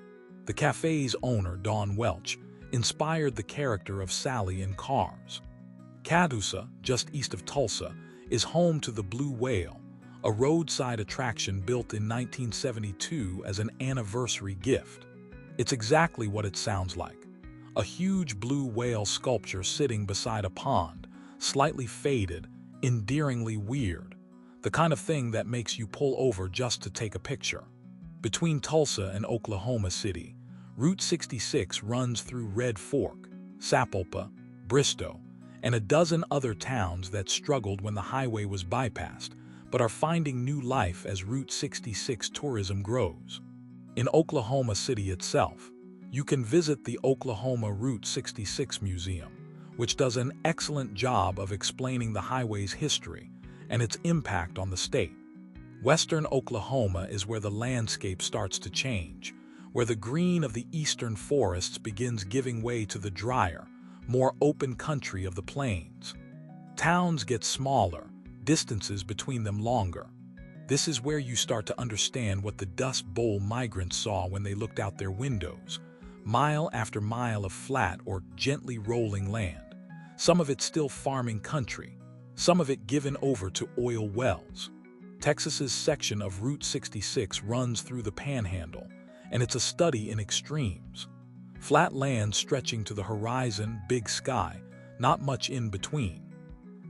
The cafe's owner, Don Welch, inspired the character of Sally in Cars. Catoosa, just east of Tulsa, is home to the Blue Whale, a roadside attraction built in 1972 as an anniversary gift. It's exactly what it sounds like. A huge blue whale sculpture sitting beside a pond, slightly faded, endearingly weird, the kind of thing that makes you pull over just to take a picture. Between Tulsa and Oklahoma City, Route 66 runs through Red Fork, Sapulpa, Bristow, and a dozen other towns that struggled when the highway was bypassed, but are finding new life as Route 66 tourism grows. In Oklahoma City itself, you can visit the Oklahoma Route 66 Museum, which does an excellent job of explaining the highway's history and its impact on the state. Western Oklahoma is where the landscape starts to change, where the green of the eastern forests begins giving way to the drier, more open country of the plains. Towns get smaller, distances between them longer. This is where you start to understand what the Dust Bowl migrants saw when they looked out their windows. Mile after mile of flat or gently rolling land, some of it still farming country, some of it given over to oil wells. Texas's section of Route 66 runs through the Panhandle, and it's a study in extremes. Flat land stretching to the horizon, big sky, not much in between.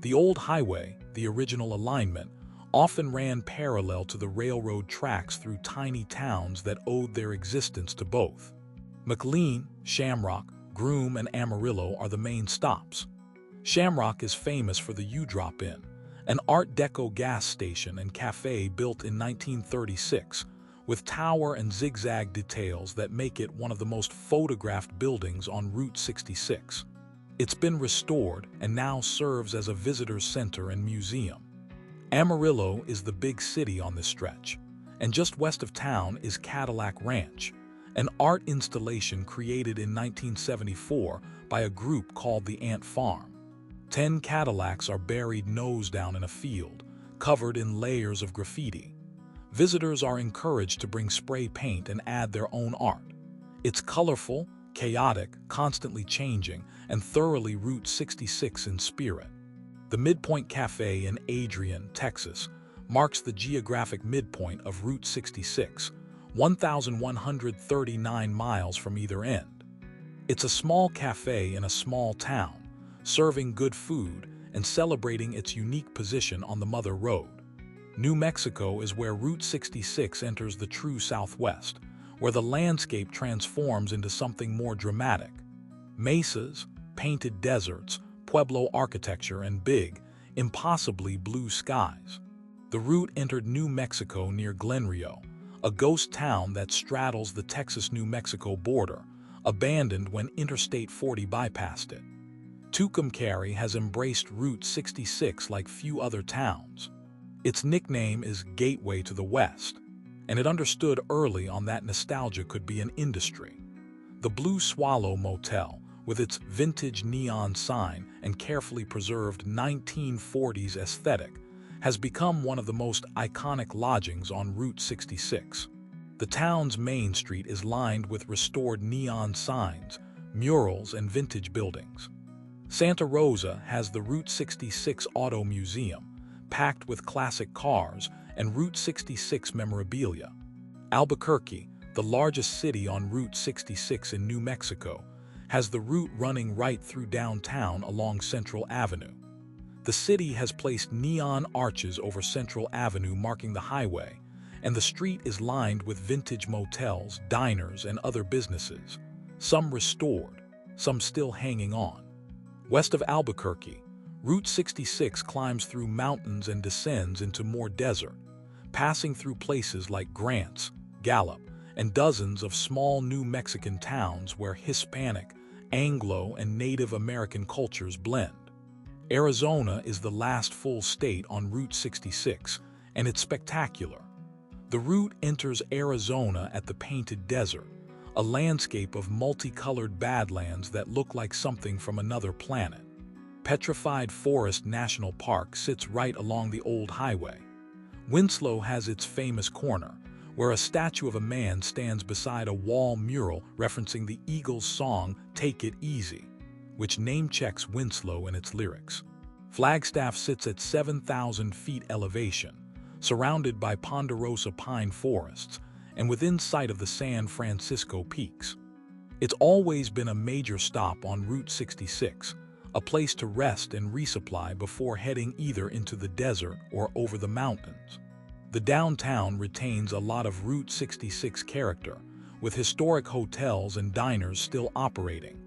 The old highway, the original alignment, often ran parallel to the railroad tracks through tiny towns that owed their existence to both. McLean, Shamrock, Groom, and Amarillo are the main stops. Shamrock is famous for the U-Drop-In, an Art Deco gas station and cafe built in 1936, with tower and zigzag details that make it one of the most photographed buildings on Route 66. It's been restored and now serves as a visitor center and museum. Amarillo is the big city on this stretch, and just west of town is Cadillac Ranch, an art installation created in 1974 by a group called the Ant Farm. 10 Cadillacs are buried nose down in a field, covered in layers of graffiti. Visitors are encouraged to bring spray paint and add their own art. It's colorful, chaotic, constantly changing, and thoroughly Route 66 in spirit. The Midpoint Cafe in Adrian, Texas, marks the geographic midpoint of Route 66, 1,139 miles from either end. It's a small cafe in a small town, serving good food and celebrating its unique position on the Mother Road. New Mexico is where Route 66 enters the true Southwest, where the landscape transforms into something more dramatic. Mesas, painted deserts, Pueblo architecture, and big, impossibly blue skies. The route entered New Mexico near Glen Rio, a ghost town that straddles the Texas-New Mexico border, abandoned when Interstate 40 bypassed it. Tucumcari has embraced Route 66 like few other towns. Its nickname is Gateway to the West, and it understood early on that nostalgia could be an industry. The Blue Swallow Motel, with its vintage neon sign and carefully preserved 1940s aesthetic, has become one of the most iconic lodgings on Route 66. The town's main street is lined with restored neon signs, murals, and vintage buildings. Santa Rosa has the Route 66 Auto Museum, packed with classic cars and Route 66 memorabilia. Albuquerque, the largest city on Route 66 in New Mexico, has the route running right through downtown along Central Avenue. The city has placed neon arches over Central Avenue marking the highway, and the street is lined with vintage motels, diners, and other businesses, some restored, some still hanging on. West of Albuquerque, Route 66 climbs through mountains and descends into more desert, passing through places like Grants, Gallup, and dozens of small New Mexican towns where Hispanic, Anglo, and Native American cultures blend. Arizona is the last full state on Route 66, and it's spectacular. The route enters Arizona at the Painted Desert, a landscape of multicolored badlands that look like something from another planet. Petrified Forest National Park sits right along the old highway. Winslow has its famous corner, where a statue of a man stands beside a wall mural referencing the Eagles' song "Take It Easy," which name-checks Winslow in its lyrics. Flagstaff sits at 7,000 feet elevation, surrounded by ponderosa pine forests, and within sight of the San Francisco Peaks. It's always been a major stop on Route 66, a place to rest and resupply before heading either into the desert or over the mountains. The downtown retains a lot of Route 66 character, with historic hotels and diners still operating.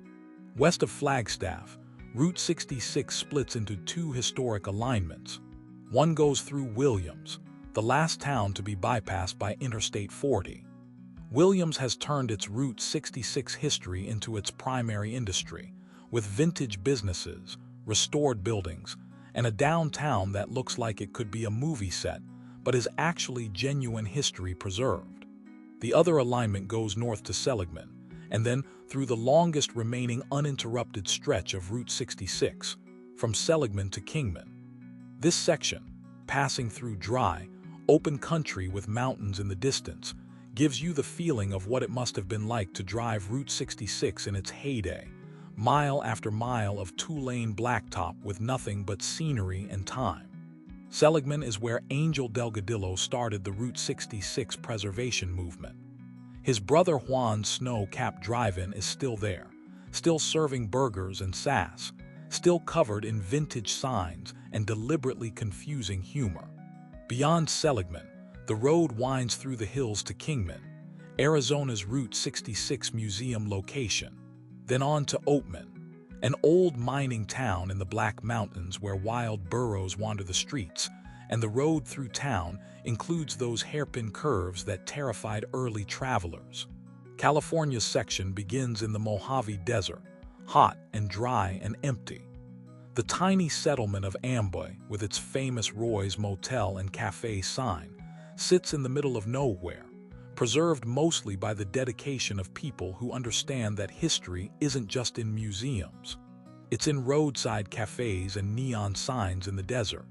West of Flagstaff, Route 66 splits into two historic alignments. One goes through Williams, the last town to be bypassed by Interstate 40. Williams has turned its Route 66 history into its primary industry, with vintage businesses, restored buildings, and a downtown that looks like it could be a movie set, but is actually genuine history preserved. The other alignment goes north to Seligman, and then through the longest remaining uninterrupted stretch of Route 66, from Seligman to Kingman. This section, passing through dry, open country with mountains in the distance, gives you the feeling of what it must have been like to drive Route 66 in its heyday, mile after mile of two-lane blacktop with nothing but scenery and time. Seligman is where Angel Delgadillo started the Route 66 preservation movement. His brother Juan's snow-capped drive-in is still there, still serving burgers and sass, still covered in vintage signs and deliberately confusing humor. Beyond Seligman, the road winds through the hills to Kingman, Arizona's Route 66 museum location, then on to Oatman, an old mining town in the Black Mountains where wild burros wander the streets, and the road through town includes those hairpin curves that terrified early travelers. California's section begins in the Mojave Desert, hot and dry and empty. The tiny settlement of Amboy, with its famous Roy's Motel and Cafe sign, sits in the middle of nowhere, preserved mostly by the dedication of people who understand that history isn't just in museums. It's in roadside cafes and neon signs in the desert.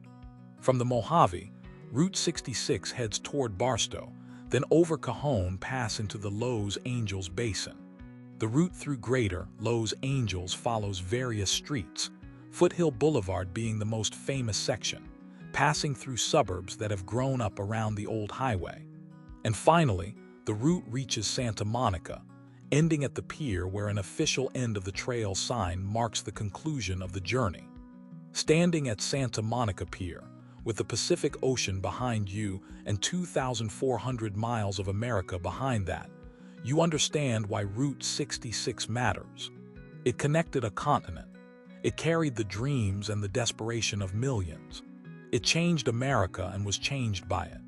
From the Mojave, Route 66 heads toward Barstow, then over Cajon pass into the Los Angeles Basin. The route through Greater Los Angeles follows various streets, Foothill Boulevard being the most famous section, passing through suburbs that have grown up around the old highway. And finally, the route reaches Santa Monica, ending at the pier where an official end of the trail sign marks the conclusion of the journey. Standing at Santa Monica Pier, with the Pacific Ocean behind you and 2,400 miles of America behind that, you understand why Route 66 matters. It connected a continent. It carried the dreams and the desperation of millions. It changed America and was changed by it.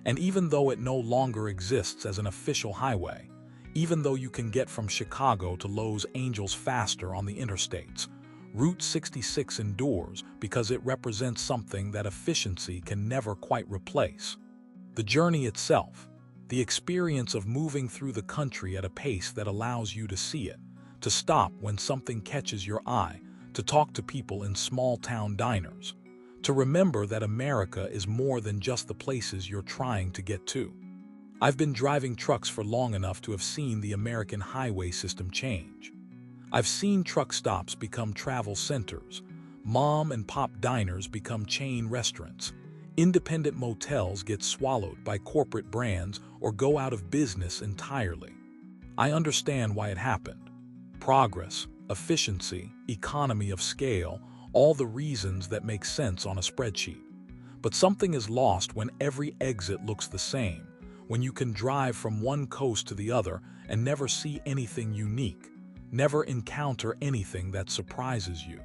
And even though it no longer exists as an official highway, even though you can get from Chicago to Los Angeles faster on the interstates, Route 66 endures because it represents something that efficiency can never quite replace. The journey itself, the experience of moving through the country at a pace that allows you to see it, to stop when something catches your eye, to talk to people in small-town diners, to remember that America is more than just the places you're trying to get to. I've been driving trucks for long enough to have seen the American highway system change. I've seen truck stops become travel centers, mom and pop diners become chain restaurants, independent motels get swallowed by corporate brands or go out of business entirely. I understand why it happened. Progress, efficiency, economy of scale, all the reasons that make sense on a spreadsheet. But something is lost when every exit looks the same, when you can drive from one coast to the other and never see anything unique, never encounter anything that surprises you.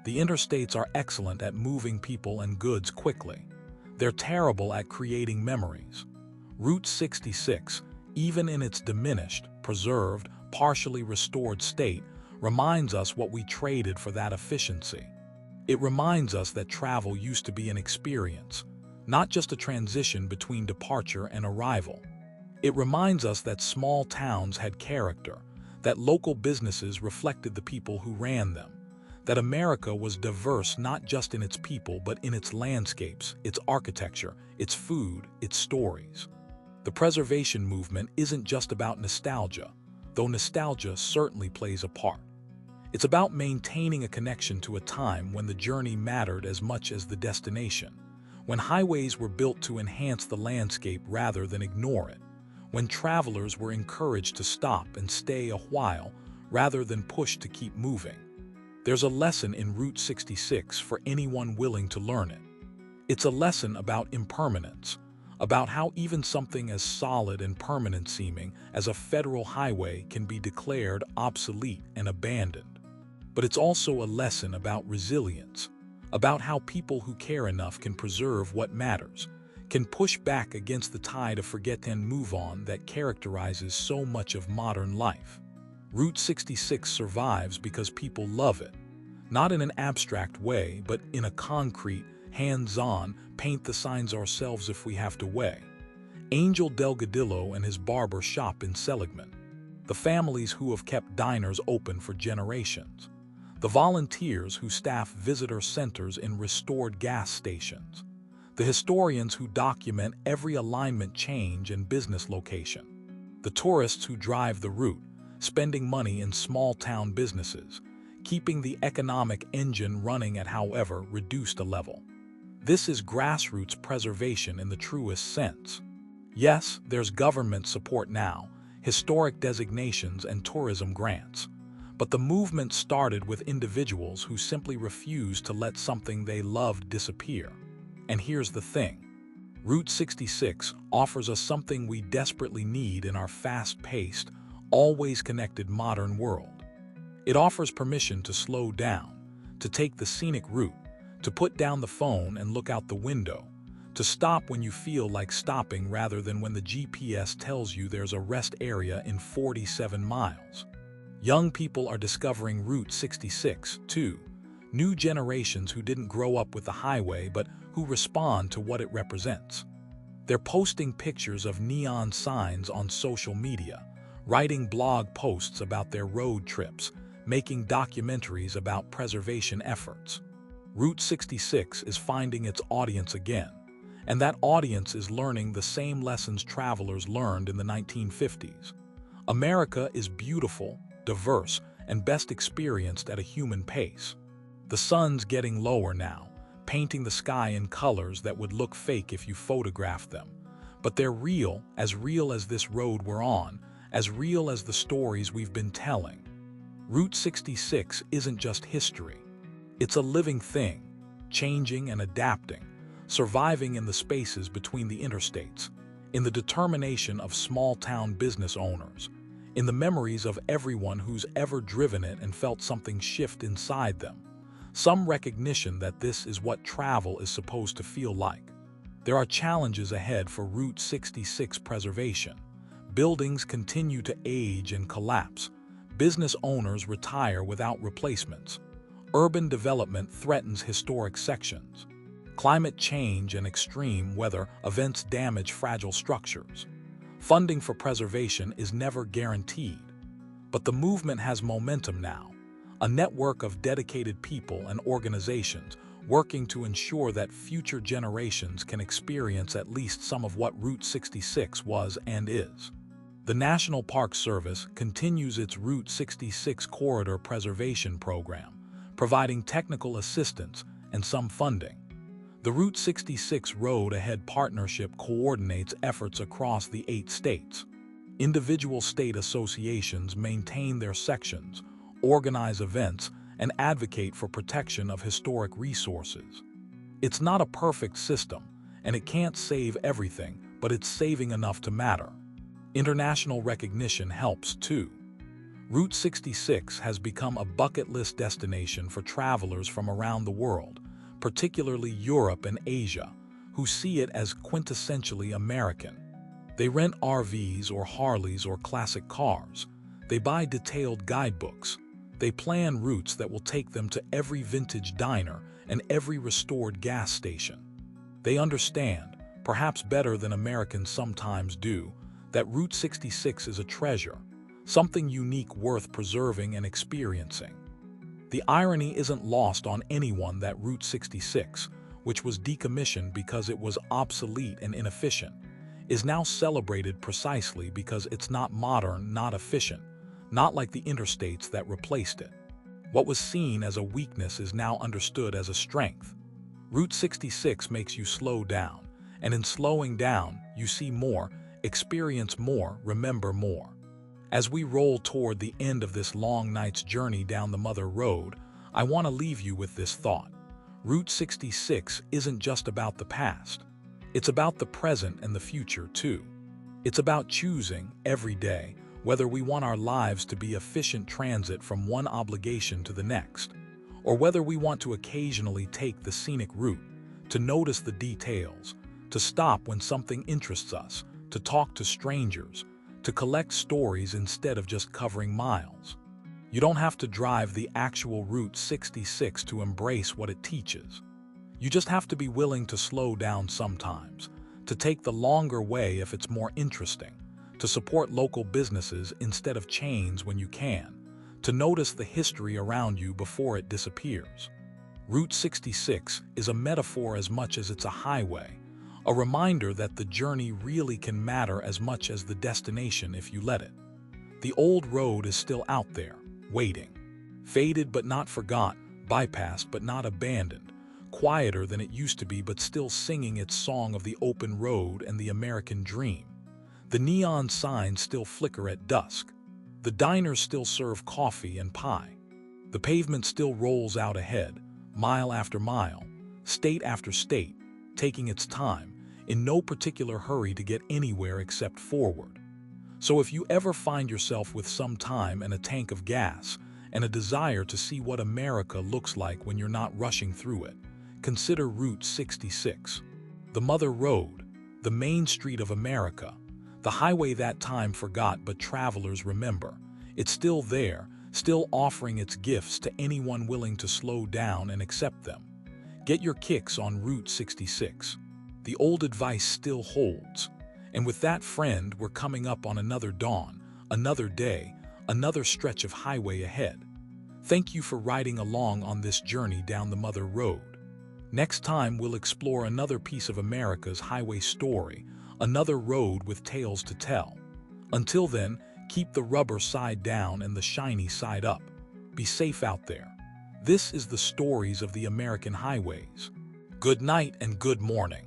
The interstates are excellent at moving people and goods quickly. They're terrible at creating memories. Route 66, even in its diminished, preserved, partially restored state, reminds us what we traded for that efficiency. It reminds us that travel used to be an experience, not just a transition between departure and arrival. It reminds us that small towns had character, that local businesses reflected the people who ran them, that America was diverse not just in its people but in its landscapes, its architecture, its food, its stories. The preservation movement isn't just about nostalgia, though nostalgia certainly plays a part. It's about maintaining a connection to a time when the journey mattered as much as the destination, when highways were built to enhance the landscape rather than ignore it, when travelers were encouraged to stop and stay a while rather than pushed to keep moving. There's a lesson in Route 66 for anyone willing to learn it. It's a lesson about impermanence, about how even something as solid and permanent seeming as a federal highway can be declared obsolete and abandoned. But it's also a lesson about resilience, about how people who care enough can preserve what matters, can push back against the tide of forget and move on that characterizes so much of modern life. Route 66 survives because people love it, not in an abstract way, but in a concrete, hands-on, paint the signs ourselves if we have to way. Angel Delgadillo and his barber shop in Seligman, the families who have kept diners open for generations, the volunteers who staff visitor centers in restored gas stations, the historians who document every alignment change and business location, the tourists who drive the route, spending money in small-town businesses, keeping the economic engine running at however reduced a level. This is grassroots preservation in the truest sense. Yes, there's government support now, historic designations and tourism grants, but the movement started with individuals who simply refused to let something they loved disappear. And here's the thing. Route 66 offers us something we desperately need in our fast-paced, always connected modern world. It offers permission to slow down, to take the scenic route, to put down the phone and look out the window, to stop when you feel like stopping rather than when the GPS tells you there's a rest area in 47 miles. Young people are discovering Route 66, too. New generations who didn't grow up with the highway but who respond to what it represents. They're posting pictures of neon signs on social media, writing blog posts about their road trips, making documentaries about preservation efforts. Route 66 is finding its audience again, And that audience is learning the same lessons travelers learned in the 1950s. America is beautiful, diverse, and best experienced at a human pace. The sun's getting lower now, painting the sky in colors that would look fake if you photographed them. But they're real as this road we're on, as real as the stories we've been telling. Route 66 isn't just history. It's a living thing, changing and adapting, surviving in the spaces between the interstates, in the determination of small-town business owners, in the memories of everyone who's ever driven it and felt something shift inside them. Some recognition that this is what travel is supposed to feel like. There are challenges ahead for Route 66 preservation. Buildings continue to age and collapse. Business owners retire without replacements. Urban development threatens historic sections. Climate change and extreme weather events damage fragile structures. Funding for preservation is never guaranteed. But the movement has momentum now. A network of dedicated people and organizations working to ensure that future generations can experience at least some of what Route 66 was and is. The National Park Service continues its Route 66 Corridor Preservation Program, providing technical assistance and some funding. The Route 66 Road Ahead Partnership coordinates efforts across the 8 states. Individual state associations maintain their sections, organize events, and advocate for protection of historic resources. It's not a perfect system, and it can't save everything, but it's saving enough to matter. International recognition helps too. Route 66 has become a bucket list destination for travelers from around the world, particularly Europe and Asia, who see it as quintessentially American. They rent RVs or Harleys or classic cars. They buy detailed guidebooks. They plan routes that will take them to every vintage diner and every restored gas station. They understand, perhaps better than Americans sometimes do, that Route 66 is a treasure, something unique worth preserving and experiencing. The irony isn't lost on anyone that Route 66, which was decommissioned because it was obsolete and inefficient, is now celebrated precisely because it's not modern, not efficient, not like the interstates that replaced it. What was seen as a weakness is now understood as a strength. Route 66 makes you slow down, and in slowing down, you see more, experience more, remember more. As we roll toward the end of this long night's journey down the Mother Road, I want to leave you with this thought. Route 66 isn't just about the past. It's about the present and the future, too. It's about choosing, every day, whether we want our lives to be efficient transit from one obligation to the next, or whether we want to occasionally take the scenic route, to notice the details, to stop when something interests us, to talk to strangers, to collect stories instead of just covering miles. You don't have to drive the actual Route 66 to embrace what it teaches. You just have to be willing to slow down sometimes, to take the longer way if it's more interesting, to support local businesses instead of chains when you can, to notice the history around you before it disappears. Route 66 is a metaphor as much as it's a highway, a reminder that the journey really can matter as much as the destination if you let it. The old road is still out there, waiting. Faded but not forgot, bypassed but not abandoned, quieter than it used to be but still singing its song of the open road and the American dream. The neon signs still flicker at dusk. The diners still serve coffee and pie. The pavement still rolls out ahead, mile after mile, state after state, taking its time, in no particular hurry to get anywhere except forward. So if you ever find yourself with some time and a tank of gas, and a desire to see what America looks like when you're not rushing through it, consider Route 66. The Mother Road, the main street of America, the highway that time forgot but travelers remember. It's still there, still offering its gifts to anyone willing to slow down and accept them. Get your kicks on Route 66. The old advice still holds. And with that, friend, we're coming up on another dawn, another day, another stretch of highway ahead. Thank you for riding along on this journey down the Mother Road. Next time, we'll explore another piece of America's highway story, another road with tales to tell. Until then, keep the rubber side down and the shiny side up. Be safe out there. This is the stories of the American highways. Good night and good morning.